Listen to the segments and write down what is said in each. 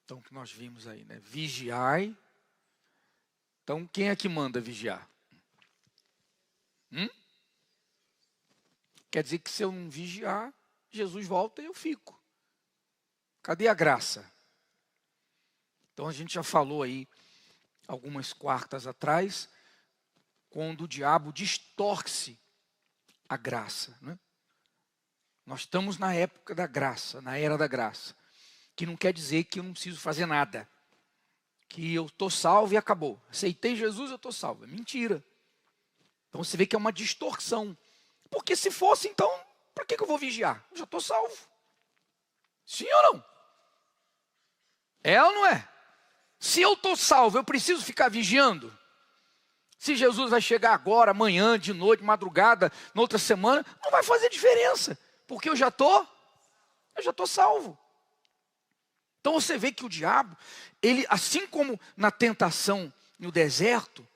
Então, o que nós vimos aí, né? Vigiai. Então, quem é que manda vigiar? Quer dizer que se eu não vigiar, Jesus volta e eu fico. Cadê a graça? Então, a gente já falou aí, algumas quartas atrás, quando o diabo distorce a graça, né? Nós estamos na época da graça, na era da graça. Que não quer dizer que eu não preciso fazer nada. Que eu estou salvo e acabou. Aceitei Jesus, eu estou salvo. É mentira. Então você vê que é uma distorção. Porque se fosse, então, para que eu vou vigiar? Eu já estou salvo. Sim ou não? É ou não é? Se eu estou salvo, eu preciso ficar vigiando? Se Jesus vai chegar agora, amanhã, de noite, madrugada, na outra semana, não vai fazer diferença. Porque eu já estou salvo. Então você vê que o diabo, ele, assim como na tentação no deserto,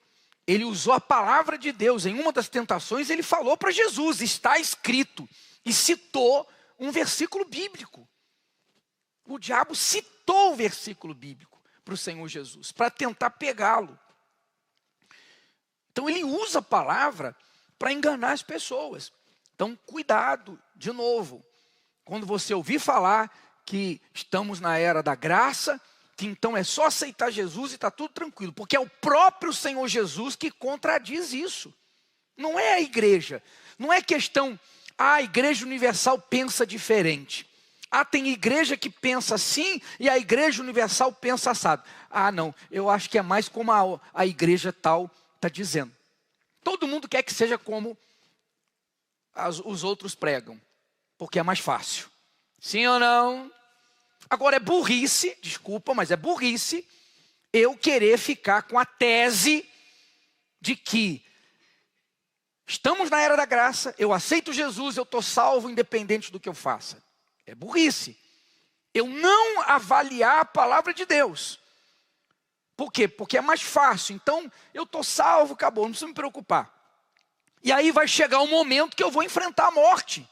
ele usou a palavra de Deus. Em uma das tentações ele falou para Jesus, está escrito, e citou um versículo bíblico. O diabo citou o versículo bíblico para o Senhor Jesus, para tentar pegá-lo. Então ele usa a palavra para enganar as pessoas. Então cuidado, de novo, quando você ouvir falar que estamos na era da graça, que então é só aceitar Jesus e está tudo tranquilo, porque é o próprio Senhor Jesus que contradiz isso. Não é a igreja, não é questão, a igreja universal pensa diferente. Tem igreja que pensa assim e a igreja universal pensa assado. Não, eu acho que é mais como a igreja tal está dizendo. Todo mundo quer que seja como os outros pregam, porque é mais fácil. Sim ou não? Agora é burrice, desculpa, mas é burrice eu querer ficar com a tese de que estamos na era da graça, eu aceito Jesus, eu estou salvo independente do que eu faça. É burrice. Eu não avaliar a palavra de Deus. Por quê? Porque é mais fácil. Então, eu estou salvo, acabou, não preciso me preocupar. E aí vai chegar um momento que eu vou enfrentar a morte.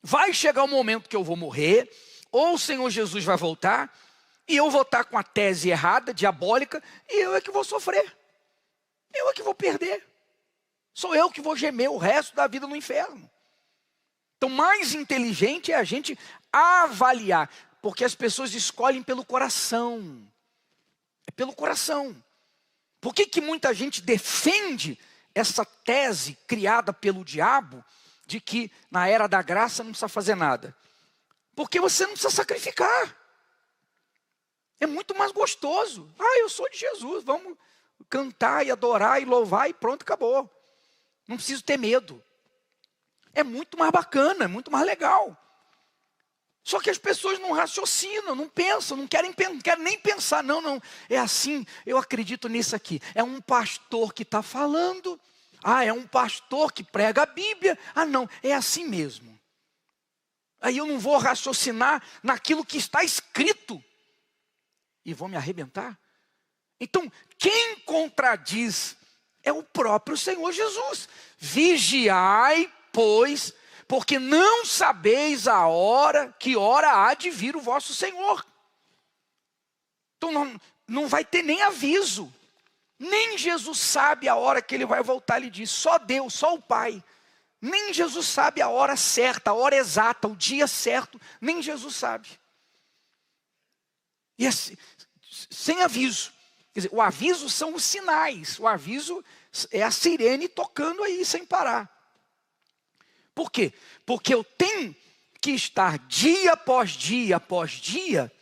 Vai chegar um momento que eu vou morrer, ou o Senhor Jesus vai voltar, e eu vou estar com a tese errada, diabólica, e eu é que vou sofrer. Eu é que vou perder. Sou eu que vou gemer o resto da vida no inferno. Então, mais inteligente é a gente avaliar, porque as pessoas escolhem pelo coração. É pelo coração. Por que muita gente defende essa tese criada pelo diabo, de que na era da graça não precisa fazer nada? Porque você não precisa sacrificar. É muito mais gostoso. Eu sou de Jesus, vamos cantar e adorar e louvar e pronto, acabou. Não preciso ter medo. É muito mais bacana, é muito mais legal. Só que as pessoas não raciocinam, não pensam, não querem nem pensar. Não, é assim, eu acredito nisso aqui. É um pastor que está falando. É um pastor que prega a Bíblia. Não, é assim mesmo. Aí eu não vou raciocinar naquilo que está escrito. E vou me arrebentar. Então, quem contradiz é o próprio Senhor Jesus. Vigiai, pois, porque não sabeis que hora há de vir o vosso Senhor. Então não vai ter nem aviso. Nem Jesus sabe a hora que ele vai voltar, ele diz. Só Deus, só o Pai. Nem Jesus sabe a hora certa, a hora exata, o dia certo. Nem Jesus sabe. E assim, sem aviso. Quer dizer, o aviso são os sinais. O aviso é a sirene tocando aí sem parar. Por quê? Porque eu tenho que estar dia após dia,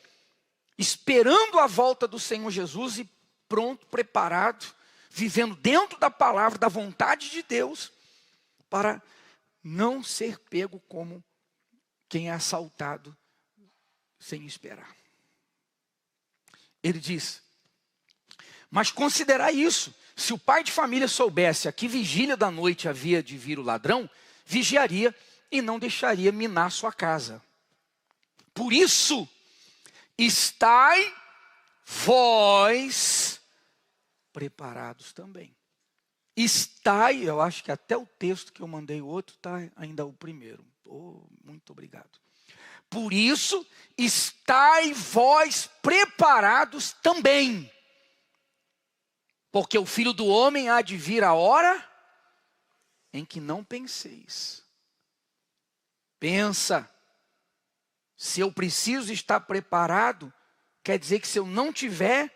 esperando a volta do Senhor Jesus e pronto, preparado, vivendo dentro da palavra, da vontade de Deus, para não ser pego como quem é assaltado sem esperar. Ele diz, mas considerai isso, se o pai de família soubesse a que vigília da noite havia de vir o ladrão, vigiaria e não deixaria minar sua casa. Por isso, estai vós preparados também. Estai, eu acho que até o texto que eu mandei o outro está ainda o primeiro. Muito obrigado. Por isso, estai vós preparados também, porque o Filho do Homem há de vir a hora em que não penseis. Pensa, se eu preciso estar preparado, quer dizer que se eu não tiver,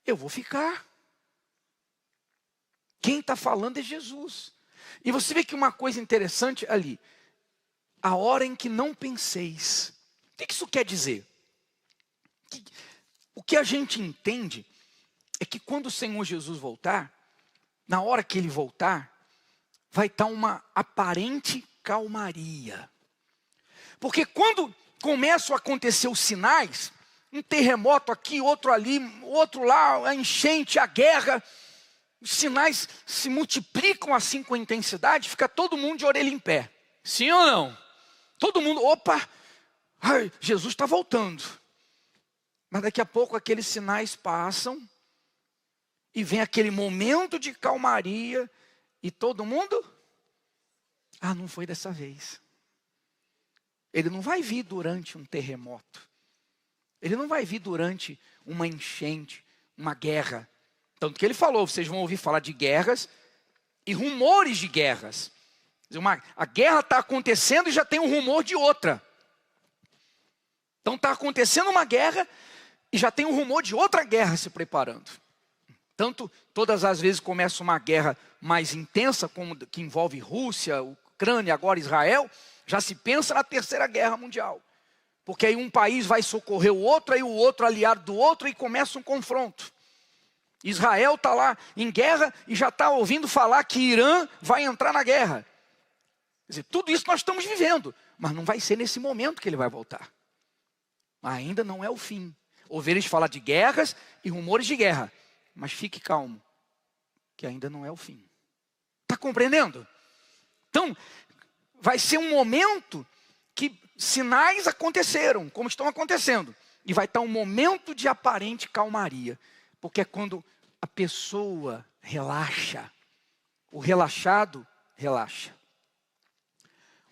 eu vou ficar. Quem está falando é Jesus. E você vê que uma coisa interessante ali, a hora em que não penseis. O que isso quer dizer? O que a gente entende é que quando o Senhor Jesus voltar, na hora que Ele voltar, vai estar uma aparente calmaria. Porque quando começam a acontecer os sinais, um terremoto aqui, outro ali, outro lá, a enchente, a guerra, os sinais se multiplicam assim com intensidade, fica todo mundo de orelha em pé. Sim ou não? Todo mundo, opa, ai, Jesus está voltando. Mas daqui a pouco aqueles sinais passam e vem aquele momento de calmaria e todo mundo, não foi dessa vez. Ele não vai vir durante um terremoto. Ele não vai vir durante uma enchente, uma guerra. Tanto que ele falou, vocês vão ouvir falar de guerras e rumores de guerras. A guerra está acontecendo e já tem um rumor de outra. Então está acontecendo uma guerra e já tem um rumor de outra guerra se preparando. Tanto todas as vezes começa uma guerra mais intensa, como que envolve Rússia, Ucrânia, agora Israel, já se pensa na Terceira Guerra Mundial. Porque aí um país vai socorrer o outro, aí o outro aliado do outro e começa um confronto. Israel está lá em guerra e já está ouvindo falar que Irã vai entrar na guerra. Quer dizer, tudo isso nós estamos vivendo, mas não vai ser nesse momento que ele vai voltar. Ainda não é o fim. Ouvireis falar de guerras e rumores de guerra, mas fique calmo, que ainda não é o fim. Está compreendendo? Então, vai ser um momento que sinais aconteceram, como estão acontecendo, e vai estar um momento de aparente calmaria, porque é quando a pessoa relaxa, o relaxado relaxa.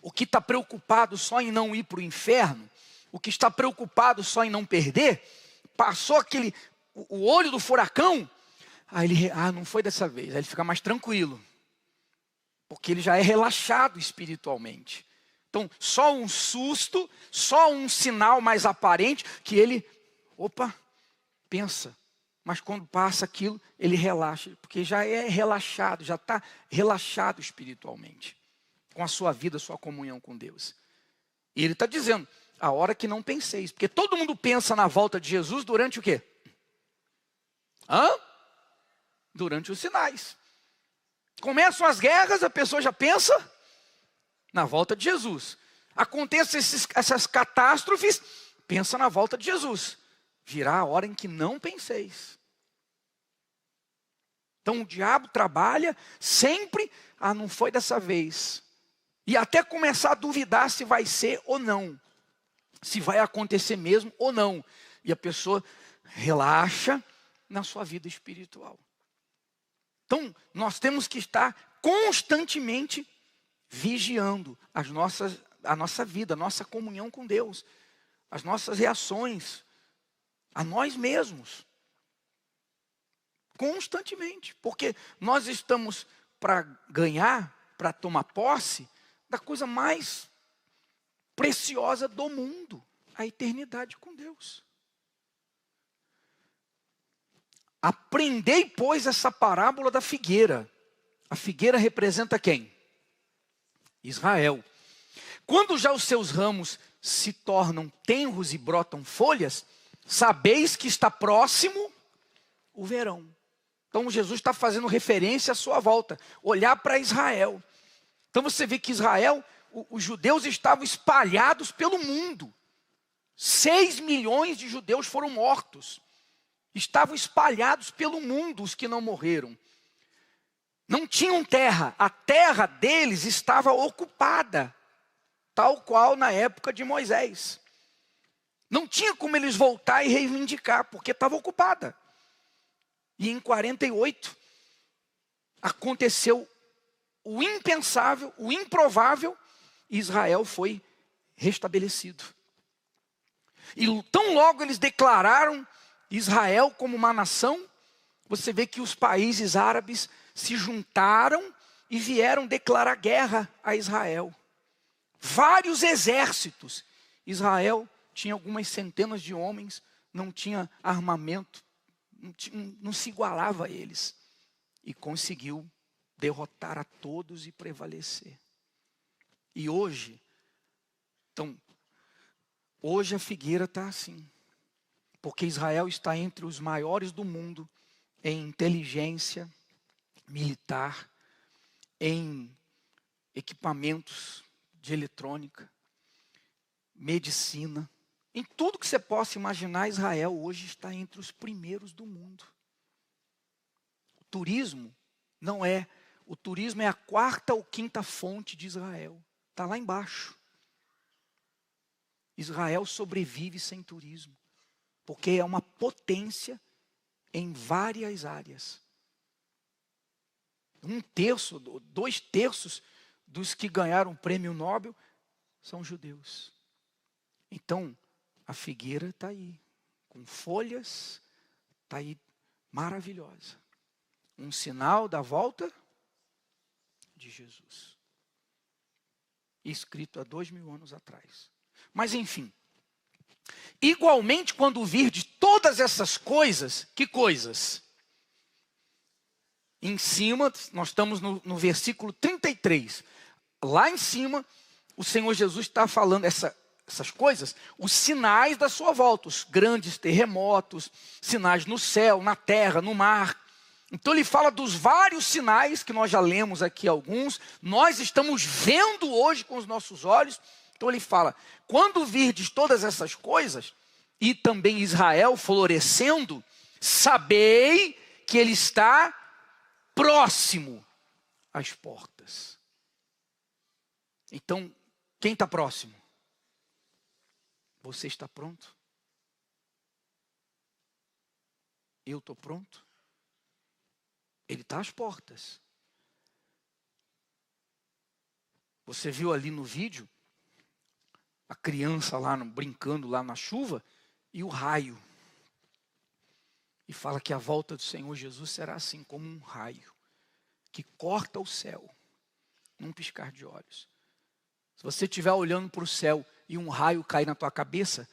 O que está preocupado só em não ir para o inferno, o que está preocupado só em não perder, passou o olho do furacão, aí ele, não foi dessa vez, aí ele fica mais tranquilo, porque ele já é relaxado espiritualmente. Então, só um susto, só um sinal mais aparente, que ele, pensa. Mas quando passa aquilo, ele relaxa, porque já é relaxado, já está relaxado espiritualmente, com a sua vida, sua comunhão com Deus. E ele está dizendo, a hora que não penseis, porque todo mundo pensa na volta de Jesus durante o quê? Durante os sinais. Começam as guerras, a pessoa já pensa na volta de Jesus. Acontecem essas catástrofes, pensa na volta de Jesus. Virá a hora em que não penseis. Então o diabo trabalha sempre, não foi dessa vez. E até começar a duvidar se vai ser ou não. Se vai acontecer mesmo ou não. E a pessoa relaxa na sua vida espiritual. Então, nós temos que estar constantemente vigiando a nossa vida, a nossa comunhão com Deus, as nossas reações, a nós mesmos. Constantemente. Porque nós estamos para ganhar, para tomar posse da coisa mais preciosa do mundo, a eternidade com Deus. Aprendei, pois, essa parábola da figueira. A figueira representa quem? Israel. Quando já os seus ramos se tornam tenros e brotam folhas, sabeis que está próximo o verão. Então Jesus está fazendo referência à sua volta. Olhar para Israel. Então você vê que Israel, os judeus estavam espalhados pelo mundo. 6 milhões de judeus foram mortos. Estavam espalhados pelo mundo os que não morreram. Não tinham terra. A terra deles estava ocupada. Tal qual na época de Moisés. Não tinha como eles voltar e reivindicar, porque estava ocupada. E em 48, aconteceu o impensável, o improvável, e Israel foi restabelecido. E tão logo eles declararam Israel como uma nação, você vê que os países árabes se juntaram e vieram declarar guerra a Israel. Vários exércitos. Israel tinha algumas centenas de homens, não tinha armamento, não se igualava a eles. E conseguiu derrotar a todos e prevalecer. E hoje, hoje a figueira está assim. Porque Israel está entre os maiores do mundo em inteligência militar, em equipamentos de eletrônica, medicina. Em tudo que você possa imaginar, Israel hoje está entre os primeiros do mundo. O turismo é a quarta ou quinta fonte de Israel. Está lá embaixo. Israel sobrevive sem turismo, porque é uma potência em várias áreas. 1/3, 2/3 dos que ganharam o prêmio Nobel são judeus. Então, a figueira está aí, com folhas, está aí maravilhosa. Um sinal da volta de Jesus. Escrito há 2000 anos atrás. Mas enfim, igualmente quando virdes todas essas coisas, que coisas? Em cima, nós estamos no versículo 33. Lá em cima, o Senhor Jesus está falando essas coisas, os sinais da sua volta, os grandes terremotos, sinais no céu, na terra, no mar. Então ele fala dos vários sinais, que nós já lemos aqui alguns, nós estamos vendo hoje com os nossos olhos. Então ele fala, quando virdes todas essas coisas, e também Israel florescendo, sabei que ele está próximo às portas. Então, quem está próximo? Você está pronto? Eu estou pronto? Ele está às portas. Você viu ali no vídeo a criança lá brincando lá na chuva e o raio. E fala que a volta do Senhor Jesus será assim como um raio que corta o céu num piscar de olhos. Se você estiver olhando para o céu e um raio cair na tua cabeça,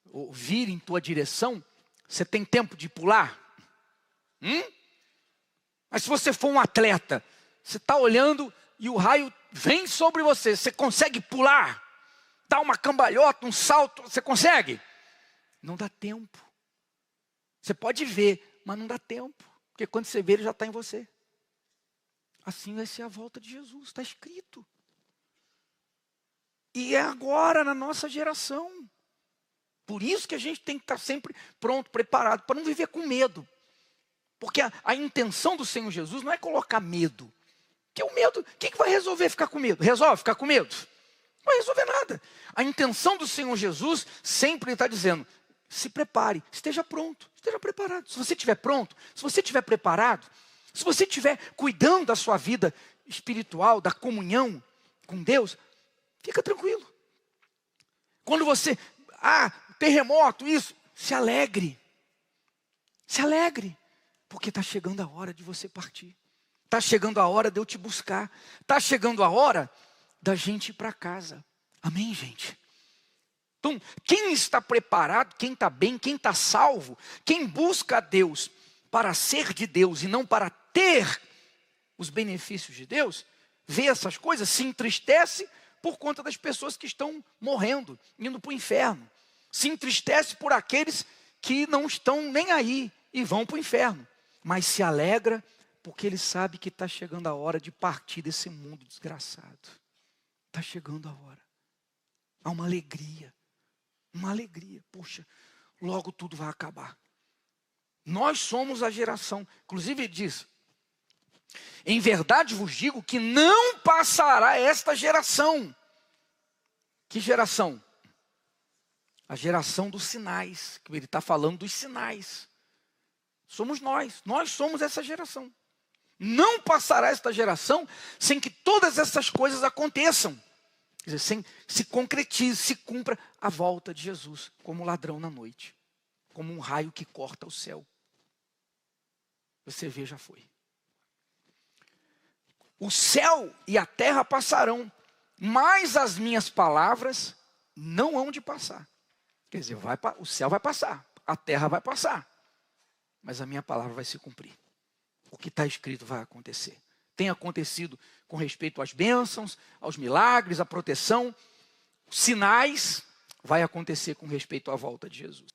ou vir em tua direção, você tem tempo de pular? Mas se você for um atleta, você está olhando e o raio vem sobre você, você consegue pular? Dar uma cambalhota, um salto, você consegue? Não dá tempo. Você pode ver, mas não dá tempo. Porque quando você vê, ele já está em você. Assim vai ser a volta de Jesus, está escrito. E é agora, na nossa geração. Por isso que a gente tem que estar sempre pronto, preparado, para não viver com medo. Porque a intenção do Senhor Jesus não é colocar medo. Porque o medo, quem que vai resolver ficar com medo? Resolve ficar com medo? Não vai resolver nada. A intenção do Senhor Jesus sempre está dizendo, se prepare, esteja pronto, esteja preparado. Se você estiver pronto, se você estiver preparado, se você estiver cuidando da sua vida espiritual, da comunhão com Deus, fica tranquilo. Quando você, terremoto, isso, se alegre. Se alegre. Porque está chegando a hora de você partir. Está chegando a hora de eu te buscar. Está chegando a hora da gente ir para casa. Amém, gente? Então, quem está preparado, quem está bem, quem está salvo, quem busca a Deus para ser de Deus e não para ter os benefícios de Deus, vê essas coisas, se entristece por conta das pessoas que estão morrendo, indo para o inferno. Se entristece por aqueles que não estão nem aí e vão para o inferno. Mas se alegra porque ele sabe que está chegando a hora de partir desse mundo desgraçado. Está chegando a hora. Há uma alegria. Uma alegria. Poxa, logo tudo vai acabar. Nós somos a geração. Inclusive ele diz, em verdade vos digo que não passará esta geração. Que geração? A geração dos sinais. Que ele está falando dos sinais. Somos nós somos essa geração. Não passará esta geração sem que todas essas coisas aconteçam. Quer dizer, se concretize, se cumpra a volta de Jesus, como ladrão na noite, como um raio que corta o céu. Você vê, já foi. O céu e a terra passarão, mas as minhas palavras não hão de passar. Quer dizer, o céu vai passar, a terra vai passar, mas a minha palavra vai se cumprir. O que está escrito vai acontecer. Tem acontecido com respeito às bênçãos, aos milagres, à proteção, sinais, vai acontecer com respeito à volta de Jesus.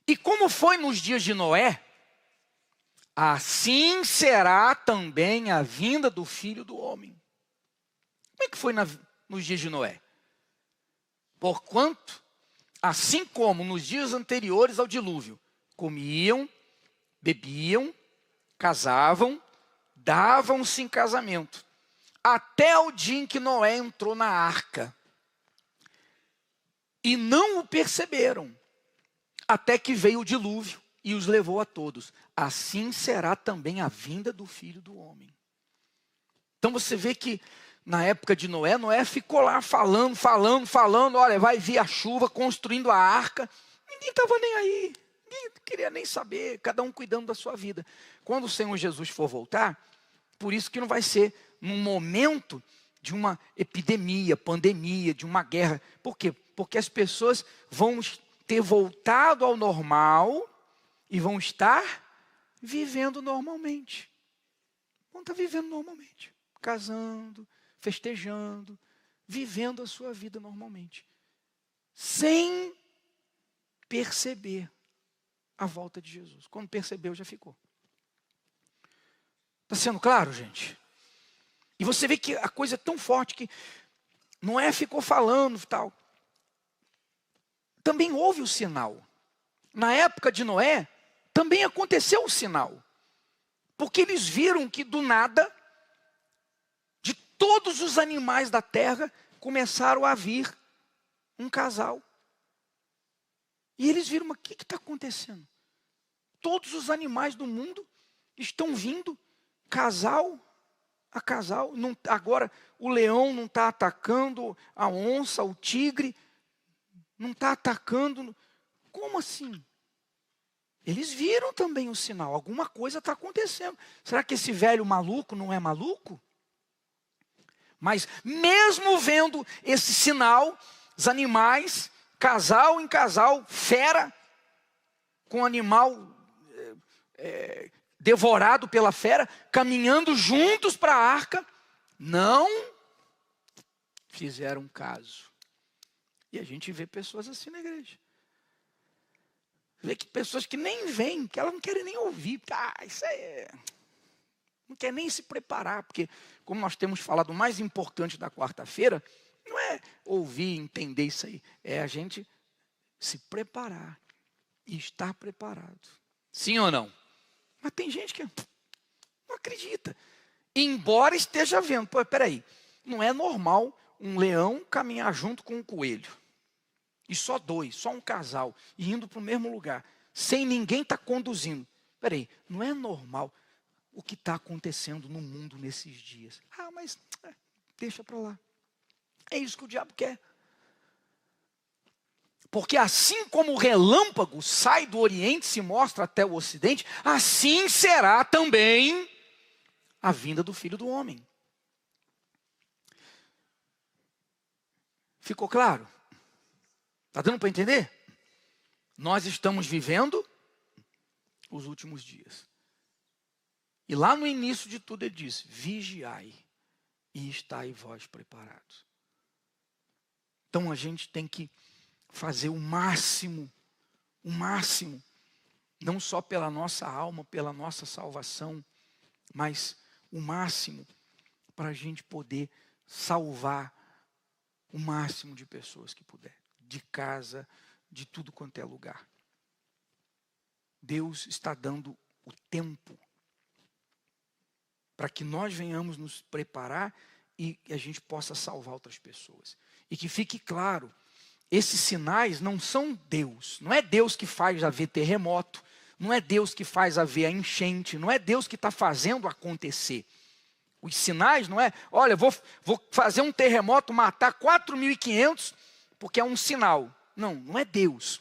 E como foi nos dias de Noé, assim será também a vinda do Filho do Homem. Como é que foi nos dias de Noé? Porquanto, assim como nos dias anteriores ao dilúvio, comiam, bebiam, casavam, davam-se em casamento, até o dia em que Noé entrou na arca. E não o perceberam, até que veio o dilúvio e os levou a todos. Assim será também a vinda do Filho do Homem. Então você vê que na época de Noé, Noé ficou lá falando, olha, vai vir a chuva, construindo a arca. Ninguém estava nem aí, ninguém queria nem saber, cada um cuidando da sua vida. Quando o Senhor Jesus for voltar, por isso que não vai ser num momento de uma epidemia, pandemia, de uma guerra. Por quê? Porque as pessoas vão ter voltado ao normal e vão estar vivendo normalmente. Vão estar vivendo normalmente, casando, festejando, vivendo a sua vida normalmente, sem perceber a volta de Jesus. Quando percebeu, já ficou. Está sendo claro, gente? E você vê que a coisa é tão forte que Noé ficou falando e tal. Também houve o sinal. Na época de Noé, também aconteceu o sinal. Porque eles viram que do nada, de todos os animais da terra, começaram a vir um casal. E eles viram, mas o que está acontecendo? Todos os animais do mundo estão vindo, casal a casal. Não, agora o leão não está atacando a onça, o tigre, não está atacando. Como assim? Eles viram também o sinal, alguma coisa está acontecendo. Será que esse velho maluco não é maluco? Mas mesmo vendo esse sinal, os animais, casal em casal, fera, com animal devorado pela fera, caminhando juntos para a arca, não fizeram caso. E a gente vê pessoas assim na igreja. Vê que pessoas que nem vêm, que elas não querem nem ouvir. Isso aí não quer nem se preparar, porque como nós temos falado, o mais importante da quarta-feira não é ouvir, entender isso aí. É a gente se preparar e estar preparado. Sim ou não? Mas tem gente que não acredita. Embora esteja vendo. Pô, peraí, não é normal um leão caminhar junto com um coelho. E só dois, só um casal, e indo para o mesmo lugar, sem ninguém estar conduzindo. Peraí, não é normal o que está acontecendo no mundo nesses dias. Mas deixa para lá. É isso que o diabo quer. Porque assim como o relâmpago sai do Oriente e se mostra até o Ocidente, assim será também a vinda do Filho do Homem. Ficou claro? Está dando para entender? Nós estamos vivendo os últimos dias. E lá no início de tudo ele diz, vigiai e estai vós preparados. Então a gente tem que fazer o máximo, não só pela nossa alma, pela nossa salvação, mas o máximo para a gente poder salvar o máximo de pessoas que puder. De casa, de tudo quanto é lugar. Deus está dando o tempo para que nós venhamos nos preparar e a gente possa salvar outras pessoas. E que fique claro, esses sinais não são Deus. Não é Deus que faz haver terremoto, não é Deus que faz haver a enchente, não é Deus que está fazendo acontecer. Os sinais não é, olha, vou fazer um terremoto, matar 4.500, porque é um sinal. Não, não é Deus.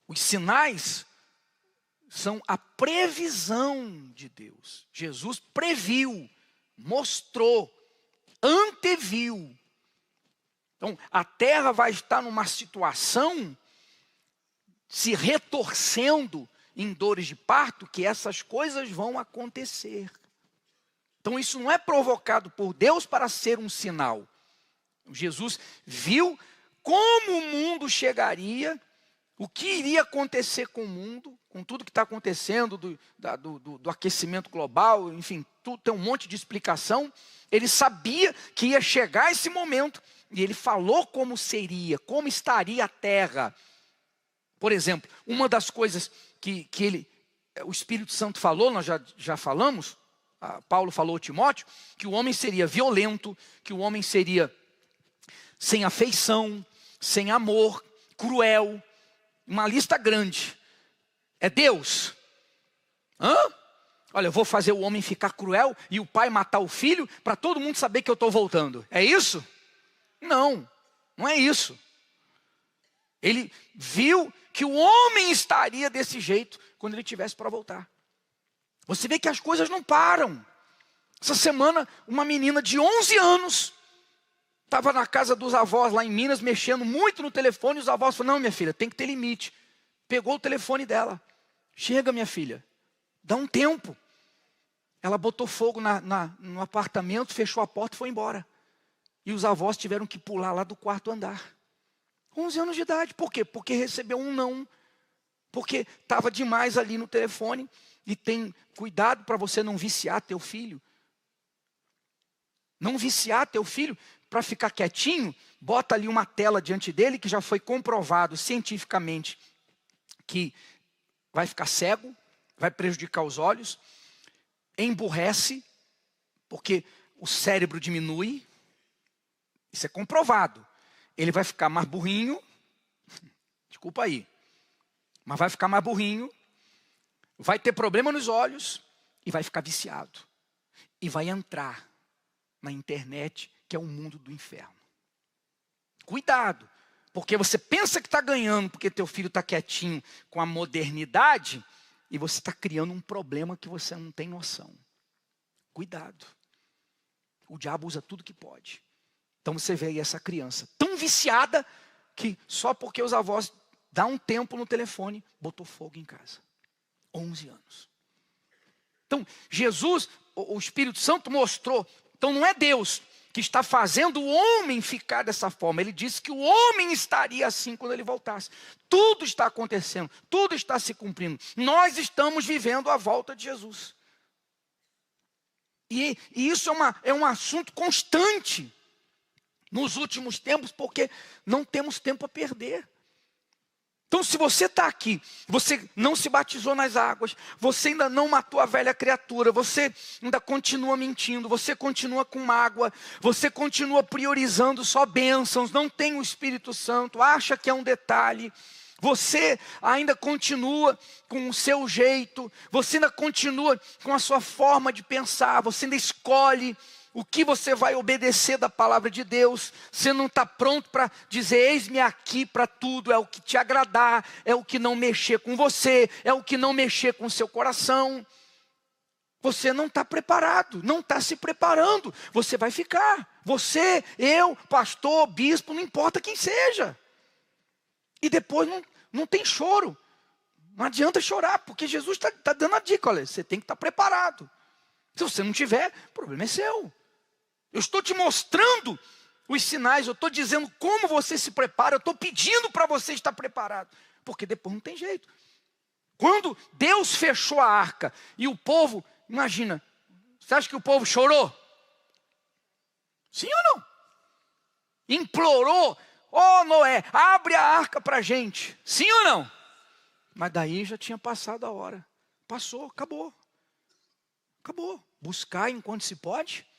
Os sinais são a previsão de Deus. Jesus previu, mostrou, anteviu. Então, a terra vai estar numa situação se retorcendo em dores de parto, que essas coisas vão acontecer. Então isso não é provocado por Deus para ser um sinal. Jesus viu como o mundo chegaria, o que iria acontecer com o mundo, com tudo que está acontecendo, do aquecimento global, enfim, tudo, tem um monte de explicação. Ele sabia que ia chegar esse momento, e ele falou como seria, como estaria a terra. Por exemplo, uma das coisas que o Espírito Santo falou, nós já falamos, Paulo falou a Timóteo, que o homem seria violento, que o homem seria sem afeição, sem amor, cruel, uma lista grande. É Deus? Olha, eu vou fazer o homem ficar cruel e o pai matar o filho para todo mundo saber que eu estou voltando. É isso? Não, não é isso. Ele viu que o homem estaria desse jeito quando ele tivesse para voltar. Você vê que as coisas não param. Essa semana, uma menina de 11 anos estava na casa dos avós lá em Minas, mexendo muito no telefone, e os avós falaram, não, minha filha, tem que ter limite. Pegou o telefone dela. Chega, minha filha, dá um tempo. Ela botou fogo no apartamento, fechou a porta e foi embora. E os avós tiveram que pular lá do quarto andar. 11 anos de idade. Por quê? Porque recebeu um não. Porque estava demais ali no telefone. E tem cuidado para você não viciar teu filho. Não viciar teu filho para ficar quietinho. Bota ali uma tela diante dele que já foi comprovado cientificamente que vai ficar cego, vai prejudicar os olhos, emburrece, porque o cérebro diminui. Isso é comprovado. Ele vai ficar mais burrinho, desculpa aí, mas vai ficar mais burrinho, vai ter problema nos olhos e vai ficar viciado. E vai entrar na internet, que é o mundo do inferno. Cuidado, porque você pensa que está ganhando porque teu filho está quietinho com a modernidade e você está criando um problema que você não tem noção. Cuidado. O diabo usa tudo que pode. Então você vê aí essa criança tão viciada que só porque os avós dão um tempo no telefone, botou fogo em casa. 11 anos. Então Jesus, o Espírito Santo mostrou, então não é Deus que está fazendo o homem ficar dessa forma. Ele disse que o homem estaria assim quando ele voltasse. Tudo está acontecendo, tudo está se cumprindo. Nós estamos vivendo a volta de Jesus. E isso é um assunto constante nos últimos tempos, porque não temos tempo a perder. Então se você está aqui, você não se batizou nas águas, você ainda não matou a velha criatura, você ainda continua mentindo, você continua com mágoa, você continua priorizando só bênçãos, não tem o Espírito Santo, acha que é um detalhe, você ainda continua com o seu jeito, você ainda continua com a sua forma de pensar, você ainda escolhe o que você vai obedecer da palavra de Deus. Você não está pronto para dizer, eis-me aqui para tudo. É o que te agradar, é o que não mexer com você, é o que não mexer com o seu coração. Você não está preparado, não está se preparando. Você vai ficar, você, eu, pastor, bispo, não importa quem seja. E depois não tem choro. Não adianta chorar, porque Jesus está dando a dica, olha, você tem que estar preparado. Se você não tiver, o problema é seu. Eu estou te mostrando os sinais, eu estou dizendo como você se prepara, eu estou pedindo para você estar preparado, porque depois não tem jeito. Quando Deus fechou a arca e o povo, imagina, você acha que o povo chorou? Sim ou não? Implorou, Noé, abre a arca para a gente, sim ou não? Mas daí já tinha passado a hora, passou, acabou. Buscar enquanto se pode.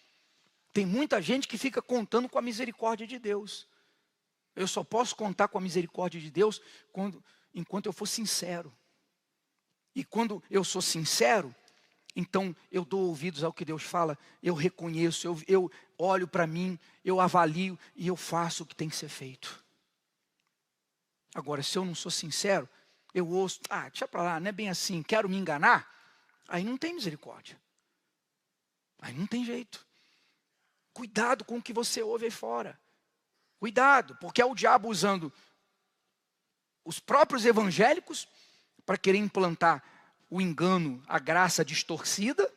Tem muita gente que fica contando com a misericórdia de Deus. Eu só posso contar com a misericórdia de Deus enquanto eu for sincero. E quando eu sou sincero, Então eu dou ouvidos ao que Deus fala, eu reconheço, eu olho para mim, eu avalio e eu faço o que tem que ser feito. Agora, se eu não sou sincero, eu ouço, deixa para lá, não é bem assim, quero me enganar, aí não tem misericórdia. Aí não tem jeito. Cuidado com o que você ouve aí fora. Cuidado, porque é o diabo usando os próprios evangélicos para querer implantar o engano, a graça distorcida,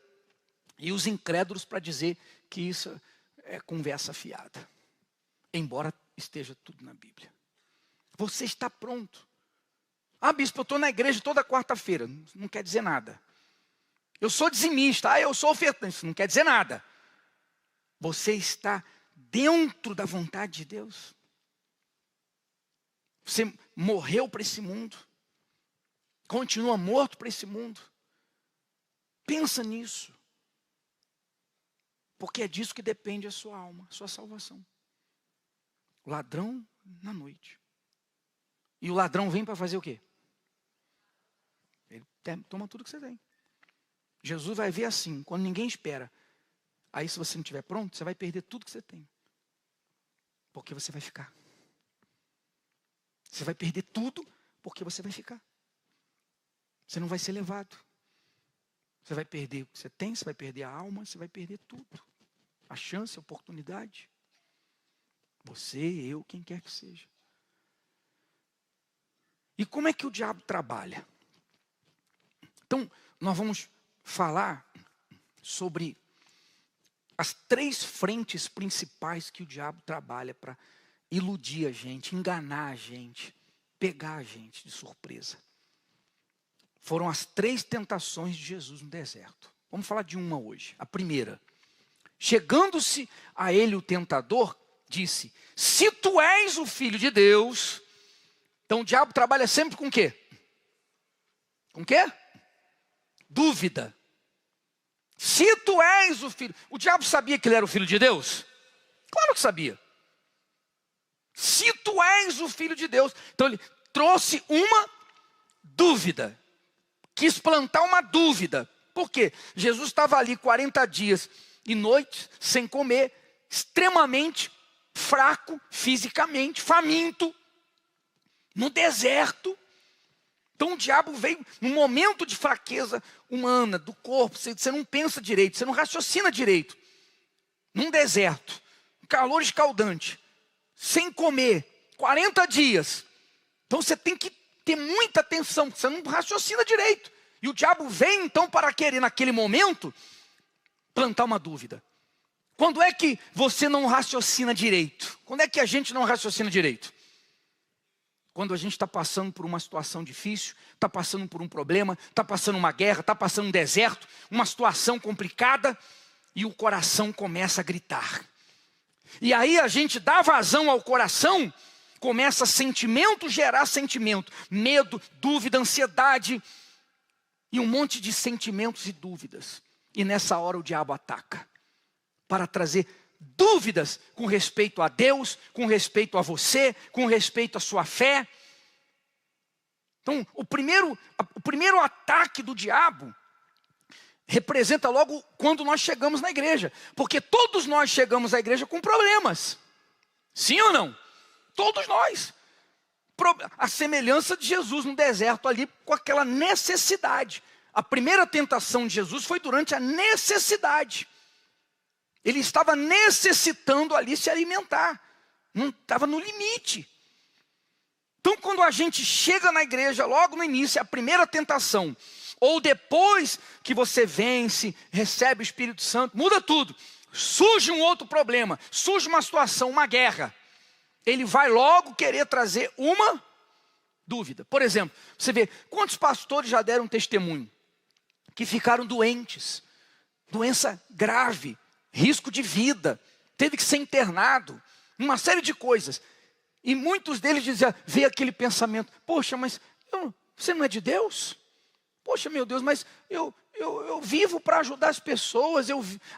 e os incrédulos para dizer que isso é conversa fiada. Embora esteja tudo na Bíblia. Você está pronto. Bispo, eu estou na igreja toda quarta-feira. Não quer dizer nada. Eu sou dizimista. Eu sou ofertante. Isso não quer dizer nada. Você está dentro da vontade de Deus. Você morreu para esse mundo. Continua morto para esse mundo. Pensa nisso. Porque é disso que depende a sua alma, a sua salvação. O ladrão na noite. E o ladrão vem para fazer o quê? Ele toma tudo que você tem. Jesus vai ver assim, quando ninguém espera. Aí se você não estiver pronto, você vai perder tudo que você tem. Porque você vai ficar. Você vai perder tudo porque você vai ficar. Você não vai ser levado. Você vai perder o que você tem, você vai perder a alma, você vai perder tudo. A chance, a oportunidade. Você, eu, quem quer que seja. E como é que o diabo trabalha? Então, nós vamos falar sobre as 3 frentes principais que o diabo trabalha para iludir a gente, enganar a gente, pegar a gente de surpresa. Foram as 3 tentações de Jesus no deserto. Vamos falar de uma hoje. A primeira. Chegando-se a ele o tentador, disse: se tu és o filho de Deus. Então o diabo trabalha sempre com o quê? Com o quê? Dúvida. Se tu és o filho. O diabo sabia que ele era o filho de Deus? Claro que sabia. Se tu és o filho de Deus. Então ele trouxe uma dúvida. Quis plantar uma dúvida. Por quê? Jesus estava ali 40 dias e noites sem comer, extremamente fraco fisicamente, faminto, no deserto. Então o diabo veio num momento de fraqueza humana, do corpo, você não pensa direito, você não raciocina direito. Num deserto, um calor escaldante, sem comer, 40 dias. Então você tem que ter muita atenção, você não raciocina direito. E o diabo vem então para querer naquele momento plantar uma dúvida. Quando é que você não raciocina direito? Quando é que a gente não raciocina direito? Quando a gente está passando por uma situação difícil, está passando por um problema, está passando uma guerra, está passando um deserto, uma situação complicada, e o coração começa a gritar. E aí a gente dá vazão ao coração, começa sentimento gerar sentimento, medo, dúvida, ansiedade, e um monte de sentimentos e dúvidas. E nessa hora o diabo ataca, para trazer dúvidas com respeito a Deus, com respeito a você, com respeito à sua fé. Então, o primeiro ataque do diabo representa logo quando nós chegamos na igreja. Porque todos nós chegamos à igreja com problemas. Sim ou não? Todos nós. A semelhança de Jesus no deserto ali, com aquela necessidade. A primeira tentação de Jesus foi durante a necessidade. Ele estava necessitando ali se alimentar. Não estava no limite. Então quando a gente chega na igreja, logo no início, a primeira tentação, ou depois que você vence, recebe o Espírito Santo, muda tudo. Surge um outro problema, surge uma situação, uma guerra. Ele vai logo querer trazer uma dúvida. Por exemplo, você vê, quantos pastores já deram testemunho? Que ficaram doentes, doença grave, risco de vida, teve que ser internado, uma série de coisas. E muitos deles diziam, veio aquele pensamento, poxa, mas você não é de Deus? Poxa, meu Deus, mas eu vivo para ajudar as pessoas,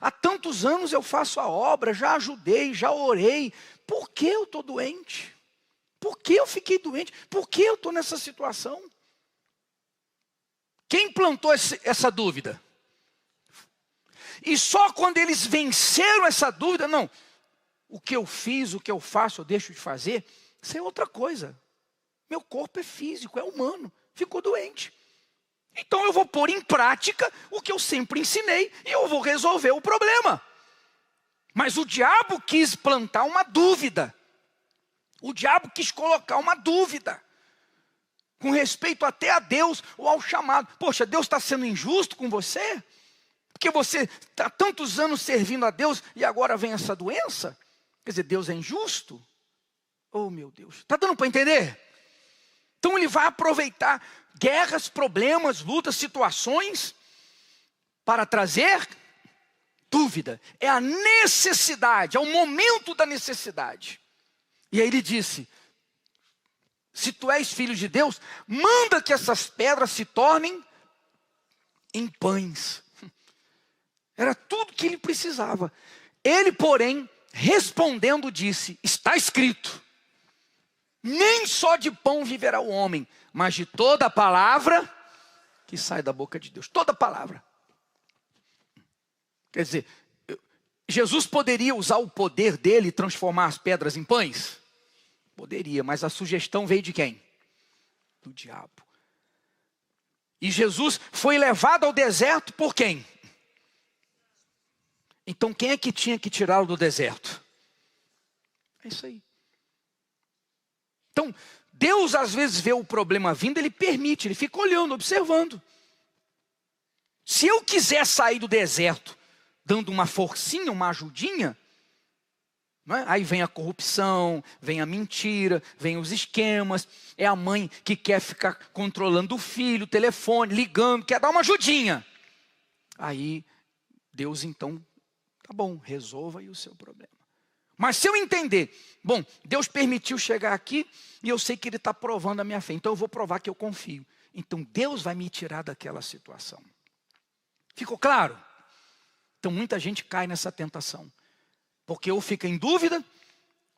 há tantos anos eu faço a obra, já ajudei, já orei. Por que eu estou doente? Por que eu fiquei doente? Por que eu estou nessa situação? Quem plantou essa dúvida? E só quando eles venceram essa dúvida, não, o que eu fiz, o que eu faço, eu deixo de fazer, isso é outra coisa. Meu corpo é físico, é humano, ficou doente. Então eu vou pôr em prática o que eu sempre ensinei e eu vou resolver o problema. Mas o diabo quis plantar uma dúvida. O diabo quis colocar uma dúvida. Com respeito até a Deus ou ao chamado. Poxa, Deus está sendo injusto com você? Porque você está tantos anos servindo a Deus e agora vem essa doença? Quer dizer, Deus é injusto? Oh meu Deus, está dando para entender? Então ele vai aproveitar guerras, problemas, lutas, situações para trazer dúvida. É a necessidade, é o momento da necessidade. E aí ele disse, se tu és filho de Deus, manda que essas pedras se tornem em pães. Era tudo que ele precisava. Ele, porém, respondendo disse, está escrito, nem só de pão viverá o homem, mas de toda a palavra que sai da boca de Deus. Toda palavra. Quer dizer, Jesus poderia usar o poder dele e transformar as pedras em pães? Poderia, mas a sugestão veio de quem? Do diabo. E Jesus foi levado ao deserto por quem? Então quem é que tinha que tirá-lo do deserto? É isso aí. Então, Deus às vezes vê o problema vindo, Ele permite, Ele fica olhando, observando. Se eu quiser sair do deserto, dando uma forcinha, uma ajudinha, não é? Aí vem a corrupção, vem a mentira, vem os esquemas, é a mãe que quer ficar controlando o filho, o telefone, ligando, quer dar uma ajudinha. Aí, Deus então, tá bom, resolva aí o seu problema. Mas se eu entender, bom, Deus permitiu chegar aqui e eu sei que Ele está provando a minha fé, então eu vou provar que eu confio. Então Deus vai me tirar daquela situação. Ficou claro? Então muita gente cai nessa tentação. Porque ou fica em dúvida,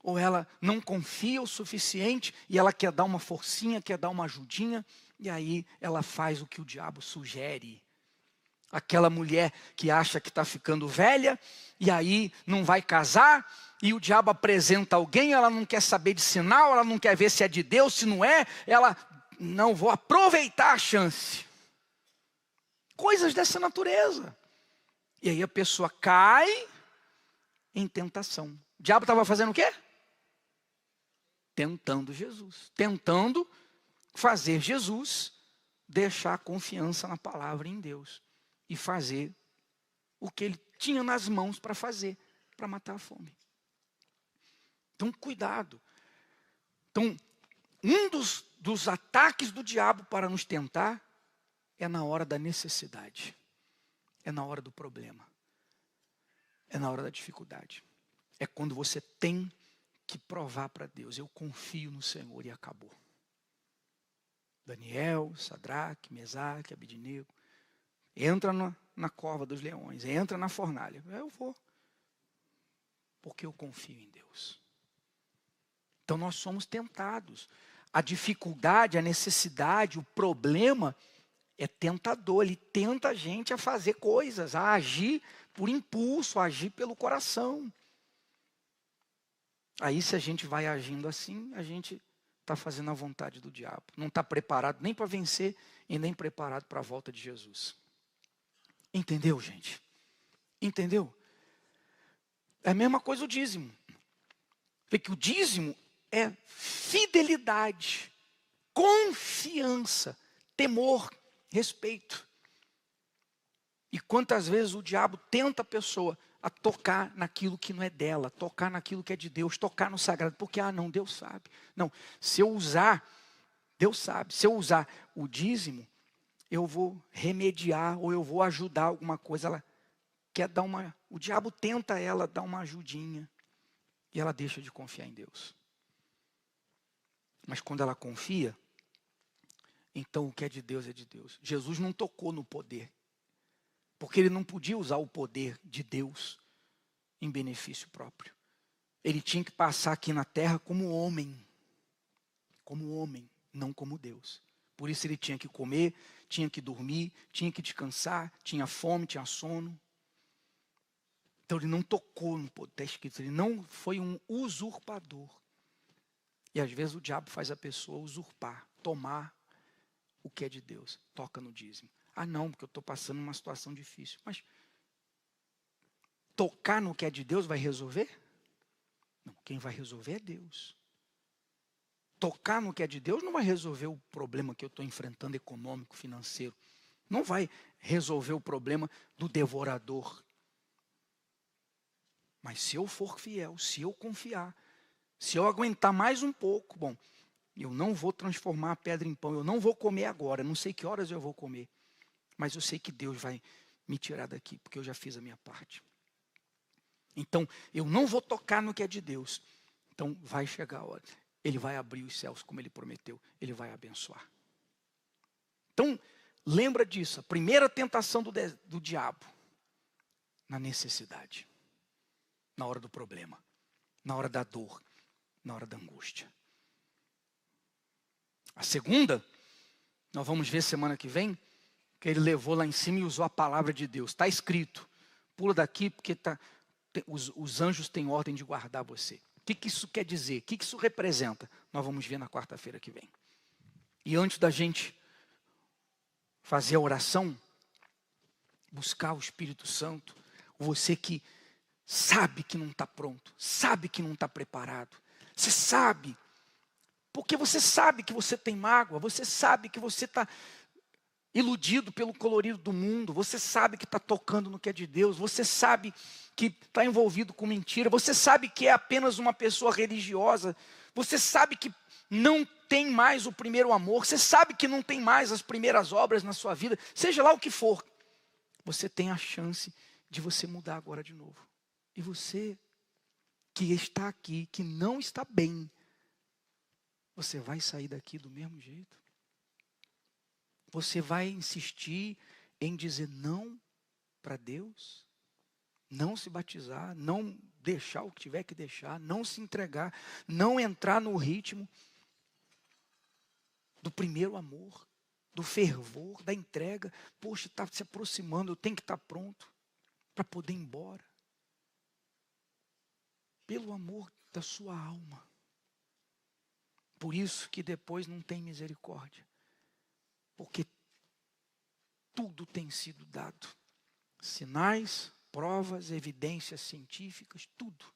ou ela não confia o suficiente e ela quer dar uma forcinha, quer dar uma ajudinha, e aí ela faz o que o diabo sugere. Aquela mulher que acha que está ficando velha, e aí não vai casar, e o diabo apresenta alguém, ela não quer saber de sinal, ela não quer ver se é de Deus, se não é, ela, não, vou aproveitar a chance. Coisas dessa natureza. E aí a pessoa cai em tentação. O diabo estava fazendo o quê? Tentando Jesus. Tentando fazer Jesus deixar a confiança na palavra em Deus. E fazer o que ele tinha nas mãos para fazer, para matar a fome. Então, cuidado. Então, um dos ataques do diabo para nos tentar é na hora da necessidade. É na hora do problema. É na hora da dificuldade. É quando você tem que provar para Deus, eu confio no Senhor e acabou. Daniel, Sadraque, Mesaque, Abednego, entra na cova dos leões, entra na fornalha. Eu vou, porque eu confio em Deus. Então nós somos tentados. A dificuldade, a necessidade, o problema é tentador. Ele tenta a gente a fazer coisas, a agir por impulso, a agir pelo coração. Aí se a gente vai agindo assim, a gente está fazendo a vontade do diabo. Não está preparado nem para vencer e nem preparado para a volta de Jesus. Entendeu, gente? Entendeu? É a mesma coisa o dízimo. Porque o dízimo é fidelidade, confiança, temor, respeito. E quantas vezes o diabo tenta a pessoa a tocar naquilo que não é dela, tocar naquilo que é de Deus, tocar no sagrado, porque, não, Deus sabe. Não, se eu usar, Deus sabe, se eu usar o dízimo, eu vou remediar, ou eu vou ajudar alguma coisa, ela quer dar o diabo tenta ela dar uma ajudinha, e ela deixa de confiar em Deus. Mas quando ela confia, então o que é de Deus é de Deus. Jesus não tocou no poder, porque ele não podia usar o poder de Deus em benefício próprio. Ele tinha que passar aqui na terra como homem, não como Deus. Por isso ele tinha que comer, tinha que dormir, tinha que descansar, tinha fome, tinha sono. Então ele não tocou no poder, está escrito, ele não foi um usurpador. E às vezes o diabo faz a pessoa usurpar, tomar o que é de Deus. Toca no dízimo. Ah não, porque eu estou passando uma situação difícil. Mas tocar no que é de Deus vai resolver? Não, quem vai resolver é Deus. Tocar no que é de Deus não vai resolver o problema que eu estou enfrentando econômico, financeiro. Não vai resolver o problema do devorador. Mas se eu for fiel, se eu confiar, se eu aguentar mais um pouco, bom, eu não vou transformar a pedra em pão, eu não vou comer agora, não sei que horas eu vou comer. Mas eu sei que Deus vai me tirar daqui, porque eu já fiz a minha parte. Então, eu não vou tocar no que é de Deus. Então, vai chegar a hora. Ele vai abrir os céus, como Ele prometeu. Ele vai abençoar. Então, lembra disso. A primeira tentação do diabo. Na necessidade. Na hora do problema. Na hora da dor. Na hora da angústia. A segunda, nós vamos ver semana que vem, que ele levou lá em cima e usou a palavra de Deus. Está escrito. Pula daqui, porque os anjos têm ordem de guardar você. O que isso quer dizer? O que isso representa? Nós vamos ver na quarta-feira que vem. E antes da gente fazer a oração, buscar o Espírito Santo, você que sabe que não está pronto, sabe que não está preparado, você sabe, porque você sabe que você tem mágoa, você sabe que você está iludido pelo colorido do mundo, você sabe que está tocando no que é de Deus, você sabe que está envolvido com mentira, você sabe que é apenas uma pessoa religiosa, você sabe que não tem mais o primeiro amor, você sabe que não tem mais as primeiras obras na sua vida, seja lá o que for, você tem a chance de você mudar agora de novo. E você que está aqui, que não está bem, você vai sair daqui do mesmo jeito? Você vai insistir em dizer não para Deus? Não se batizar, não deixar o que tiver que deixar, não se entregar, não entrar no ritmo do primeiro amor, do fervor, da entrega. Poxa, está se aproximando, eu tenho que estar pronto para poder ir embora. Pelo amor da sua alma. Por isso que depois não tem misericórdia. Porque tudo tem sido dado. Sinais, provas, evidências científicas, tudo.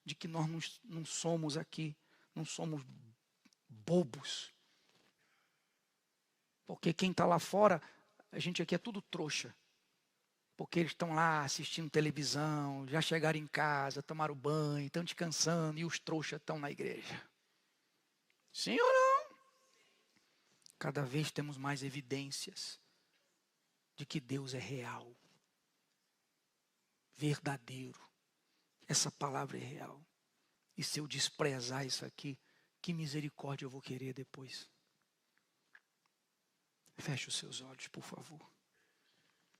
De que nós não somos aqui, não somos bobos. Porque quem está lá fora, a gente aqui é tudo trouxa. Porque eles estão lá assistindo televisão, já chegaram em casa, tomaram banho, estão descansando e os trouxas estão na igreja. Sim ou não? Cada vez temos mais evidências de que Deus é real, verdadeiro. Essa palavra é real. E se eu desprezar isso aqui, que misericórdia eu vou querer depois? Feche os seus olhos, por favor.